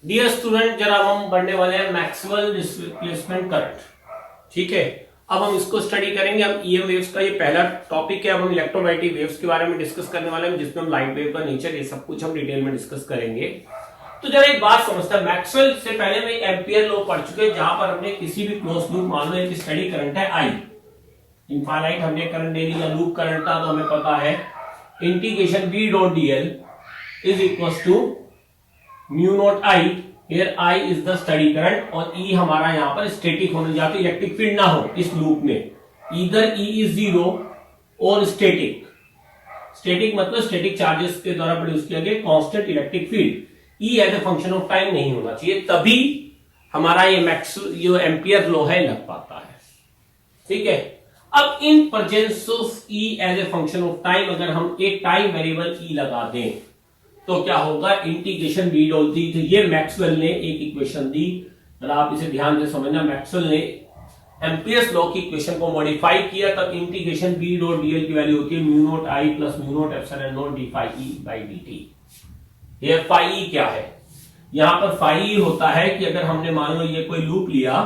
Dear student, जरा हम पढ़ने वाले हैं मैक्सवेल डिस्प्लेसमेंट करंट। ठीक है, अब हम इसको स्टडी करेंगे। अब ईएम वेव्स का ये पहला टॉपिक है। अब हम इलेक्ट्रोमैग्नेटिक वेव्स के बारे में डिस्कस करने वाले हैं, जिसमें हम लाइट वेव का नेचर, ये सब कुछ हम डिटेल में डिस्कस करेंगे। तो जरा एक बात समझता है, मैक्सवेल से पहले में एम्पियर लॉ पढ़ चुके हैं, जहां पर हमने किसी भी क्लोज लूप, मान लो एक स्टडी करंट है आई, इनफाइनाइट हमने करंट ले लिया, लूप करंट था, तो हमें पता है integration B dot dl is equal to mu not I, here I is the steady current और E हमारा यहाँ पर स्टैटिक होने जाती, इलेक्ट्रिक फील्ड ना हो इस लूप में, इधर E is जीरो और स्टैटिक। स्टैटिक मतलब स्टैटिक चार्जेस के द्वारा प्रोड्यूस किया गया constant electric field. E as a function of time नहीं होना चाहिए, तभी हमारा ये एम्पियर लॉ है लग पाता है। ठीक है, अब in presence of E as a function of time, अगर हम एक टाइम वेरिएबल E लगा दें तो क्या होगा, इंटीग्रेशन बी डॉट डी। तो ये मैक्सवेल ने एक इक्वेशन दी, अगर आप इसे ध्यान से समझना, मैक्सवेल ने एम्पियर्स लॉ की इक्वेशन को मॉडिफाई किया, तब इंटीग्रेशन बी डॉट डीएल की वैल्यू होती है mu not I plus mu not epsilon not D phi E by D T. ये फाई ई क्या है, यहां पर फाई ई होता है कि अगर हमने मान लो ये कोई लूप लिया,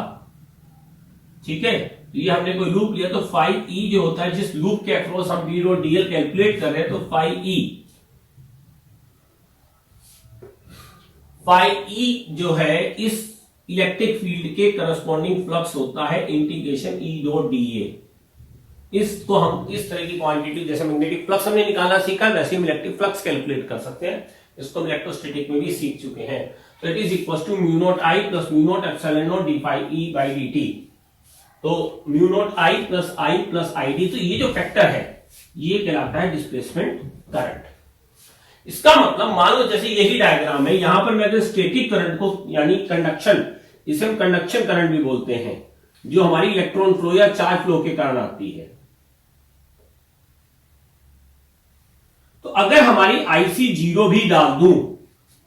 ठीक है, ये हमने कोई लूप लिया, तो फाई ई जो होता है, जिस लूप के अक्रॉस हम बी डॉट डीएल कैलकुलेट कर रहे हैं, तो फाई ई जो है इस इलेक्ट्रिक फील्ड के करस्पॉन्डिंग फ्लक्स होता है इंटीग्रेशन ई डॉट डीए। इसको हम इस तरह की क्वांटिटी, जैसे मैग्नेटिक फ्लक्स हमने निकालना सीखा, वैसे हम इलेक्ट्रिक फ्लक्स कैलकुलेट कर सकते हैं। इसको हम इलेक्ट्रोस्टैटिक में भी सीख चुके हैं। तो it is equal to mu not I plus mu not epsilon not D phi E by D T. तो mu not I plus I D, तो ये जो फैक्टर है ये कहलाता है डिस्प्लेसमेंट करंट। इसका मतलब मान लो जैसे यही डायग्राम है, यहां पर मैं अगर स्टैटिक करंट को, यानी कंडक्शन, इसे हम कंडक्शन करंट भी बोलते हैं, जो हमारी इलेक्ट्रॉन फ्लो या चार्ज फ्लो के कारण आती है, तो अगर हमारी आईसी जीरो भी डाल दूं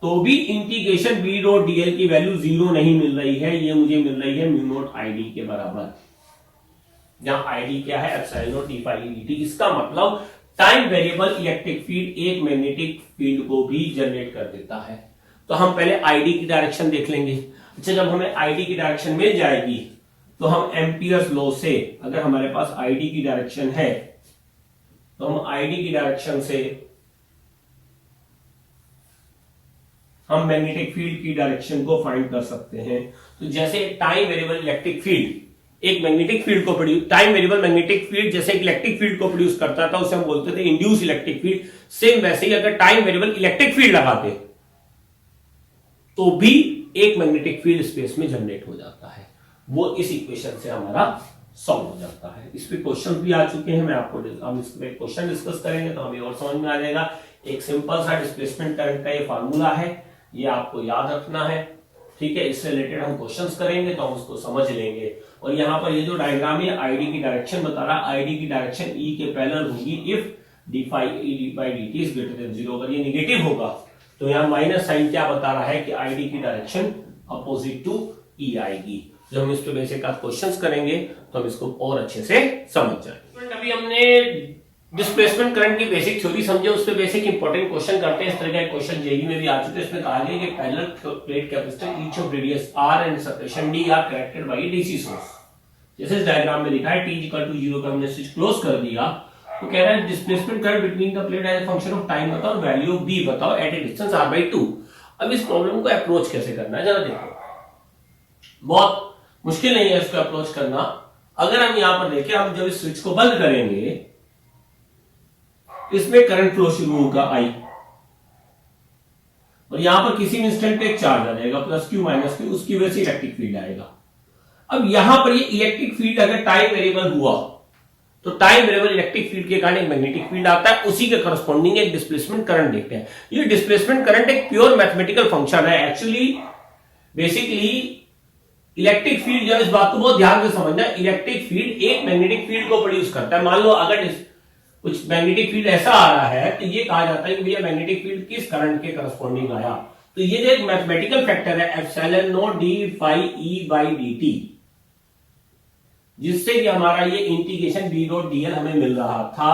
तो भी इंटीग्रेशन बी डॉट डीएल की वैल्यू जीरो नहीं मिल रही है, ये मुझे मिल रही है म्यू नॉट आईडी के बराबर, जहां आईडी क्या है, epsilon not D phi d T. इसका मतलब टाइम वेरिएबल इलेक्ट्रिक फील्ड एक मैग्नेटिक फील्ड को भी जनरेट कर देता है। तो हम पहले आईडी की डायरेक्शन देख लेंगे। अच्छा, जब हमें आईडी की डायरेक्शन मिल जाएगी तो हम एम्पियर्स लॉ से, अगर हमारे पास आईडी की डायरेक्शन है तो हम आईडी की डायरेक्शन से हम मैग्नेटिक फील्ड की डायरेक्शन को फाइंड कर सकते हैं। तो जैसे टाइम वेरिएबल इलेक्ट्रिक फील्ड एक मैग्नेटिक फील्ड को produce, time variable magnetic field जैसे एक इलेक्ट्रिक फील्ड को प्रोड्यूस करता था, उसे हम बोलते थे इंड्यूस इलेक्ट्रिक फील्ड। सेम वैसे ही अगर टाइम वेरिएबल इलेक्ट्रिक फील्ड लगाते तो भी एक मैग्नेटिक फील्ड स्पेस में जनरेट हो जाता है। वो इस इक्वेशन से हमारा सॉल्व हो जाता है। इस पे क्वेश्चन भी आ चुके हैं, मैं आपको हम इस पे क्वेश्चन डिस्कस करेंगे तो हमें और समझ में आ जाएगा। एक सिंपल सा डिस्प्लेसमेंट करंट का ये फार्मूला है, ये आपको याद रखना है। ठीक है, इससे रिलेटेड हम क्वेश्चंस करेंगे तो हम उसको समझ लेंगे। और यहां पर ये जो डायग्राम है आईडी की डायरेक्शन बता रहा है, आईडी की डायरेक्शन ई के पैरेलल होगी if d phi E d by D T is greater than zero. अगर ये निगेटिव होगा तो यहाँ माइनस साइन क्या बता रहा है कि आईडी की डायरेक्शन अपोजिट टू ई आएगी। जब हम इस पे बेसिक क्वेश्चंस करेंगे तो हम इसको और अच्छे से समझ जाएंगे। अभी हमने डिस्प्लेसमेंट करंट की बेसिक थ्योरी समझे, उस पे बेसिक इंपॉर्टेंट क्वेश्चन करते हैं। इस तरह का क्वेश्चन जेई में भी आ चुके हैं। इसमें कहा गया कि parallel plate capacitor each of radius R and separation D are connected by DC source. जैसे इस डायग्राम में लिखा है, t इक्वल टू 0 पर हमने स्विच क्लोज कर दिया, तो कह रहा है displacement current between the plate as a function of time बताओ, वैल्यू ऑफ b बताओ at a distance r by 2। अब इस प्रॉब्लम को अप्रोच कैसे करना है जरा देखो, बहुत मुश्किल नहीं है इसको अप्रोच करना। अगर हम यहां पर देखें, हम जब इस स्विच को बंद करेंगे, इसमें करंट फ्लो शुरू होगा I, और यहां पर किसी इंस्टेंट पे एक चार्ज आ जाएगा प्लस क्यू माइनस क्यू, उसकी वजह से इलेक्ट्रिक फील्ड आएगा। अब यहां पर ये इलेक्ट्रिक फील्ड अगर टाइम वेरिएबल हुआ तो टाइम वेरिएबल इलेक्ट्रिक फील्ड के कारण एक मैग्नेटिक फील्ड आता है, उसी के करस्पॉन्डिंग एक डिस्प्लेसमेंट करंट देखते हैं। ये डिस्प्लेसमेंट करंट एक प्योर मैथमेटिकल फंक्शन है। एक्चुअली बेसिकली इलेक्ट्रिक फील्ड, जो इस बात को बहुत ध्यान से समझना, इलेक्ट्रिक फील्ड एक मैग्नेटिक फील्ड को प्रोड्यूस करता है। मान लो अगर कुछ मैग्नेटिक फील्ड ऐसा आ रहा है तो ये कहा जाता है कि भैया मैग्नेटिक फील्ड किस करंट के करस्पॉन्डिंग आया। तो ये जो एक मैथमेटिकल फैक्टर है epsilon not D phi E by D T, जिससे कि हमारा ये इंटीग्रेशन बी डॉट डीएल हमें मिल रहा था।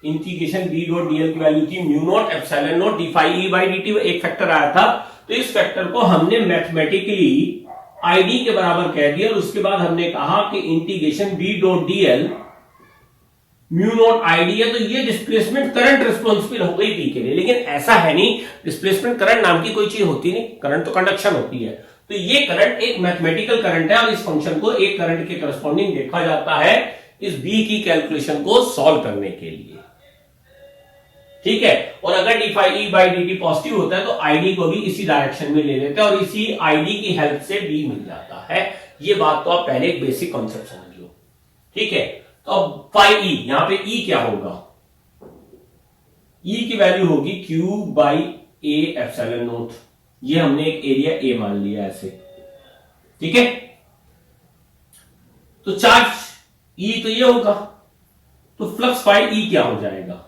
इंटीग्रेशन बी डॉट डीएल की वैल्यू थी mu not epsilon not D phi E by D T, एक फैक्टर आया था। तो इस फैक्टर को हमने मैथमेटिकली आईडी के बराबर कह दिया और उसके बाद हमने कहा कि integration B dot dl mu naught ID है, तो ये डिस्प्लेसमेंट करंट रिस्पॉन्सिबल हो गई पी के लिए। लेकिन ऐसा है नहीं, डिस्प्लेसमेंट करंट नाम की कोई चीज होती नहीं, करंट तो कंडक्शन होती है। तो ये करंट एक मैथमेटिकल करंट है और इस फंक्शन को एक करंट के करस्पॉन्डिंग देखा जाता है इस बी की कैलकुलेशन को सॉल्व करने के लिए, ठीक है। और अगर d phi E by D T positive होता है तो आईडी को भी इसी डायरेक्शन में ले लेते हैं और इसी आईडी की हेल्प से बी मिल जाता है। ये बात तो आप पहले एक बेसिक कॉन्सेप्ट समझ लो, ठीक है। तो अब फाई ई, यहां पे ई क्या होगा, ई की वैल्यू होगी Q by A epsilon not. ये हमने एक एरिया ए मान लिया ऐसे, ठीक है। तो चार्ज ई तो ये होगा, तो फ्लक्स फाई ई क्या हो जाएगा,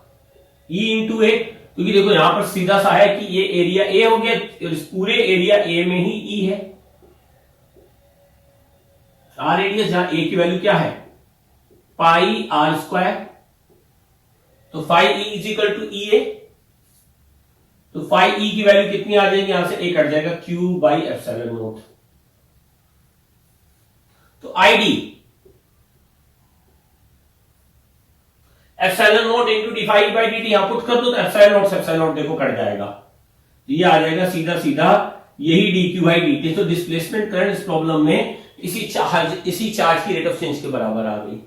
ई इंटू ए, क्योंकि देखो यहां पर सीधा सा है कि ये एरिया ए हो गया और इस पूरे एरिया ए में ही ई है। आर एरिया जहां ए की वैल्यू क्या है पाई आर स्क्वायर, तो phi E is equal to E A, तो फाई ई की वैल्यू कितनी आ जाएगी, यहां से ए कट जाएगा क्यू बाई एप्सिलॉन नॉट। तो ID epsilon naught into d phi by D T यहां पुट कर दो, तो एप्सिलॉन नॉट देखो कट जाएगा, तो ये आ जाएगा सीधा सीधा यही D Q by D T. तो डिस्प्लेसमेंट करंट इस प्रॉब्लम में इसी चार्ज की रेट ऑफ चेंज के बराबर आ गई।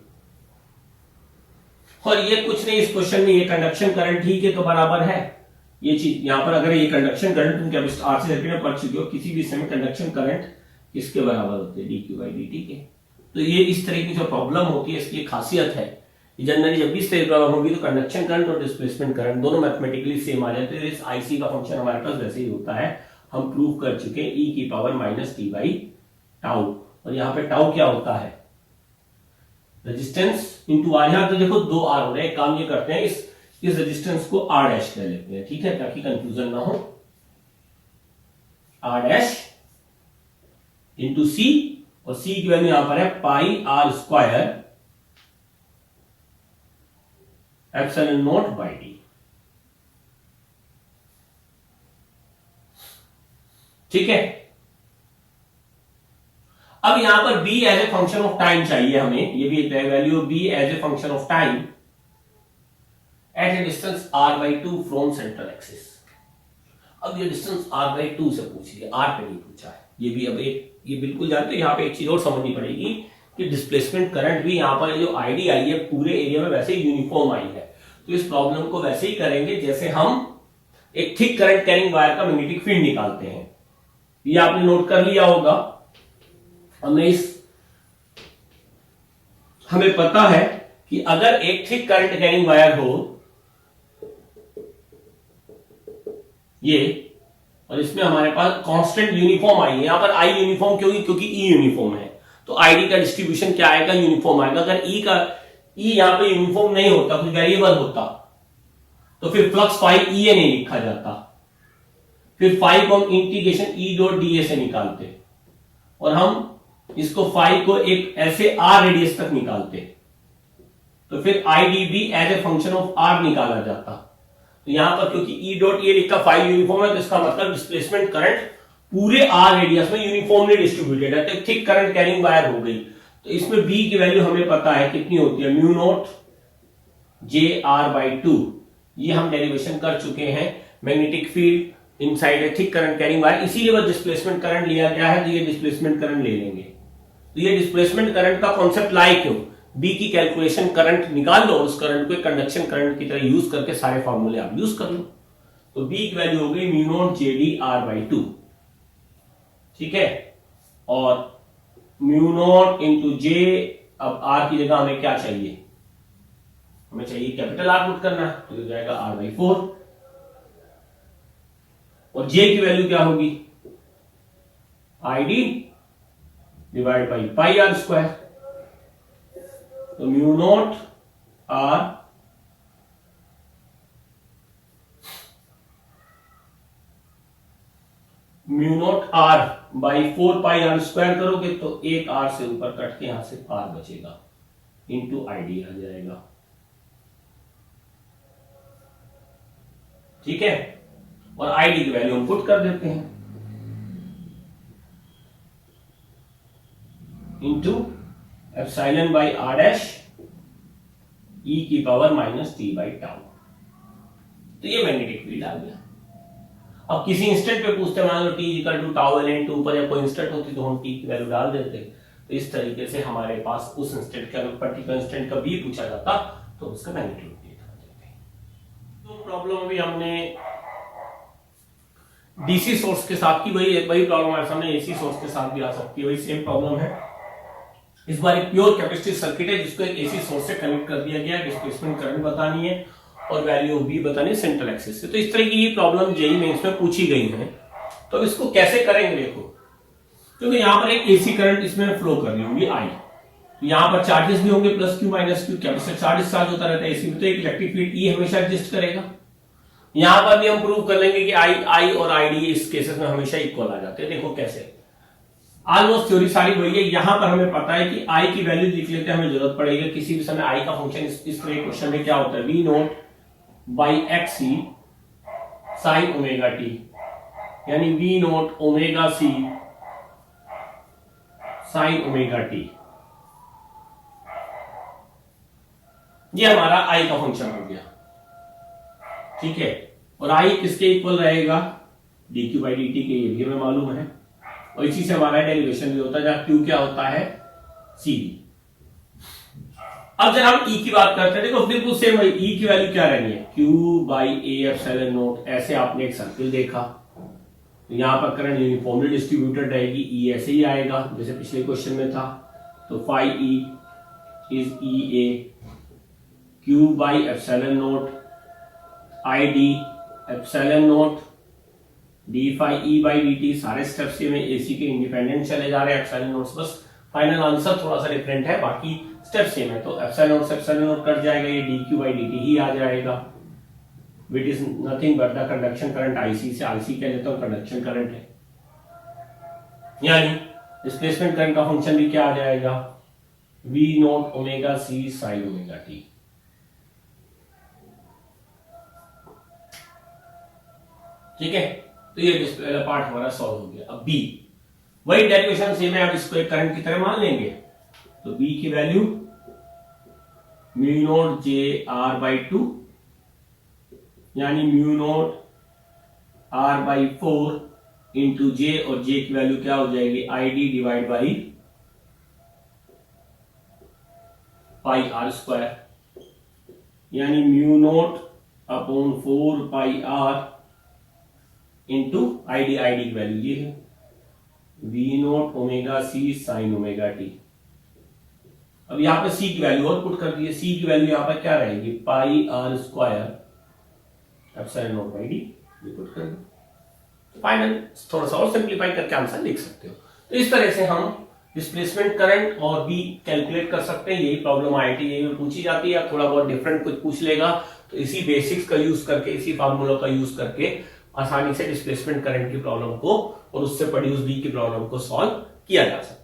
और ये कुछ नहीं, इस क्वेश्चन में ये कंडक्शन करंट ही के तो बराबर है ये चीज। यहां पर अगर ये कंडक्शन करंट तुम क्या आरसी सर्किट में पढ़ चुके हो, किसी भी समय कंडक्शन करंट किसके बराबर होते हैं, D Q by D T के। तो ये इस तरह की जो प्रॉब्लम होती है इसकी खासियत है, जनरली जब भी इस तरह की प्रॉब्लम होगी तो कंडक्शन करंट और डिस्प्लेसमेंट करंट दोनों मैथमेटिकली सेम आ जाते हैं। इस आईसी का फंक्शन हमारे पास वैसे ही होता है, हम प्रूव कर चुके हैं ई की power minus T by tau. और यहाँ पे टाउ क्या होता है, रेजिस्टेंस इंटू आर। यहां तो देखो दो आर हो रहे हैं, एक काम ये करते हैं इस रेजिस्टेंस को आर डैश ले लेते हैं, ठीक है, ताकि कंफ्यूजन ना हो। आर डैश इंटू सी, और सी की वैल्यू यहां पर है pi R square epsilon not by D, ठीक है। अब यहां पर b as a function of time चाहिए हमें, ये भी value b as a function of time at a distance r by 2 from central axis. अब ये डिस्टेंस r बाई 2 से पूछ लिया, r पे नहीं पूछा है। ये भी अब ये बिल्कुल जानते हो, यहां पे एक चीज और समझनी पड़ेगी कि डिस्प्लेसमेंट करंट भी यहां पर जो आईडी आई है पूरे एरिया में वैसे ही यूनिफॉर्म आई है। तो इस प्रॉब्लम को वैसे ही करेंगे जैसे हम एक थिक करंट कैरिंग वायर का मैग्नेटिक फील्ड निकालते हैं। ये आपने नोट कर लिया होगा। हमें पता है कि अगर एक थिक करंट कैरिंग वायर हो ये, और इसमें हमारे पास कांस्टेंट यूनिफॉर्म आई है, यहां पर आई यूनिफॉर्म क्योंकि ई यूनिफॉर्म है, तो आईडी का डिस्ट्रीब्यूशन क्या आएगा, यूनिफॉर्म आएगा। अगर ई यहां पे यूनिफॉर्म नहीं होता, कुछ वेरिएबल होता, तो फिर फ्लक्स फाई ई ए नहीं लिखा जाता, फिर फाई को हम integration E dot D A से निकालते और हम इसको फाई को एक ऐसे आर रेडियस तक निकालते, तो फिर I D B as a function of R निकाला जाता। तो यहां पर क्योंकि ई डॉट ए लिखा फाई यूनिफॉर्म है, तो इसका मतलब डिस्प्लेसमेंट करंट पूरे आर रेडियस में यूनिफॉर्मली डिस्ट्रीब्यूटेड है, तो थिक करंट कैरिंग वायर हो गई। तो इसमें बी की वैल्यू हमें पता है कितनी होती है, mu not J R by 2। ये हम डेरिवेशन कर चुके हैं। Magnetic field inside a thick current carrying wire, इसीलिए वो डिस्प्लेसमेंट करंट लिया गया है, तो ये डिस्प्लेसमेंट करंट ले लेंगे। तो ये डिस्प्लेसमेंट करंट का कॉन्सेप्ट लाए क्यों, बी की कैलकुलेशन करंट निकाल लो, उस करंट को कंडक्शन करंट की तरह यूज करके सारे फॉर्मूले आप यूज कर लो। तो बी की वैल्यू हो गई mu naught J D R by 2, ठीक है। और म्यू नॉट इंटू जे, अब आर की जगह हमें क्या चाहिए, हमें चाहिए कैपिटल आर पुट करना, तो हो जाएगा आर बाई 4। और जे की वैल्यू क्या होगी, I D divide by pi R square, तो mu not R by 4 pi R square करोगे तो एक आर से ऊपर कट के यहां से आर बचेगा, इंटू आई डी आ जाएगा, ठीक है। और आई डी की वैल्यू हम पुट कर देते हैं, into epsilon by R dash E की power minus T by tau. तो ये मैग्नेटिक फील्ड आ गया। अब किसी इंस्टेंट पे पूछते मान लो T equal to tau L in two पर या कोई इंस्टेंट होती तो हम टी की वैल्यू डाल देते। तो इस तरीके से हमारे पास उस इंस्टेंट का पर्टिकुलर इंस्टेंट का भी पूछा जाता तो उसका मैग्नीट्यूड निकाल देते। तो प्रॉब्लम अभी हमने डीसी सोर्स के साथ की, वही प्रॉब्लम हमारे सामने एसी सोर्स के साथ भी आ सकती है, वही सेम प्रॉब्लम है। इस बार एक प्योर कैपेसिटिव सर्किट है जिसको एक एसी सोर्स से कनेक्ट कर दिया गया है, डिस्प्लेसमेंट करंट बतानी है और वैल्यू भी बतानी है सेंट्रल एक्सिस से। तो इस तरह की ये प्रॉब्लम जेईई मेंस में पूछी गई है। तो इसको कैसे करेंगे देखो, क्योंकि यहां पर एक एसी करंट इसमें फ्लो कर रही होगी आई, यहां पर चार्जेस भी होंगे plus Q minus Q, capacitor charge discharge होता रहता है एसी में, तो एक इलेक्ट्रिक फील्ड ई हमेशा एग्जिस्ट करेगा। यहां पर भी हम प्रूव कर लेंगे कि आई और आईडी इस केसेस में हमेशा इक्वल आ जाते हैं। देखो कैसे, ऑलमोस्ट थ्योरी सारी वही है। यहां पर हमें पता है कि आई की वैल्यू लिख लेते हैं, हमें जरूरत पड़ेगी किसी भी समय आई का फंक्शन इस तरह क्वेश्चन में क्या होता है, V not by X C sine omega T, यानी V note omega C sine omega T, ये हमारा आई का फंक्शन हो गया। ठीक है, और आई किसके इक्वल रहेगा, D Q by D T के, ये भी हमें मालूम है। और इसी से हमारा डेरिवेशन भी होता है जहां क्यू क्या होता है, सी डी। अब जरा हम ई की बात करते हैं, देखो बिल्कुल सेम है, ई की वैल्यू क्या रहनी है, Q by A epsilon note. ऐसे आपने एक सर्किल देखा, तो यहां पर करंट यूनिफॉर्मली डिस्ट्रीब्यूटेड रहेगी, ई ऐसे ही आएगा जैसे पिछले क्वेश्चन में था। तो phi E is E A Q by epsilon not I D epsilon not D phi E by D T. सारे स्टेप्स में एसी के इंडिपेंडेंट चले जा रहे हैं, एप्सिलॉन नोट्स बस फाइनल आंसर थोड़ा सा डिफरेंट है, बाकी स्टेप सेम है। तो एप्सिलॉन नोट से एप्सिलॉन नोट कट जाएगा, ये D Q by D T ही आ जाएगा, which is nothing but the conduction current IC से आईसी कह लेता हूं कंडक्शन करंट है, यानी डिस्प्लेसमेंट करंट का फंक्शन भी क्या आ जाएगा, V note omega C sine omega T. ठीक है, तो ये डिस्प्ले पार्ट हमारा सॉल्व हो गया। अब बी, वही डेरिवेशन सेम है, अब इसको एक करंट की तरह मान लेंगे। तो बी की value mu not J R by two, यानी mu not R by 4 into J, और जे की वैल्यू क्या हो जाएगी, I D divide by pi R square, यानी mu not upon 4 pi R into I D की value ये है V note omega C sine omega T. अब यहां पे सी की वैल्यू और पुट कर दी है, सी की वैल्यू यहां पर क्या रहेगी, pi R square epsilon not by D, ये पुट कर दो। फाइनल थोड़ा सा और सिंप्लीफाई करके आंसर लिख सकते हो। तो इस तरह से हम डिस्प्लेसमेंट करंट और बी कैलकुलेट कर सकते हैं। यही प्रॉब्लम आईआईटी में पूछी जाती है, थोड़ा बहुत डिफरेंट कुछ पूछ लेगा तो इसी बेसिक्स का यूज करके, इसी फार्मूला का यूज करके आसानी से डिस्प्लेसमेंट करंट की प्रॉब्लम को और उससे प्रोड्यूस बी की प्रॉब्लम को सॉल्व किया जा सकता है।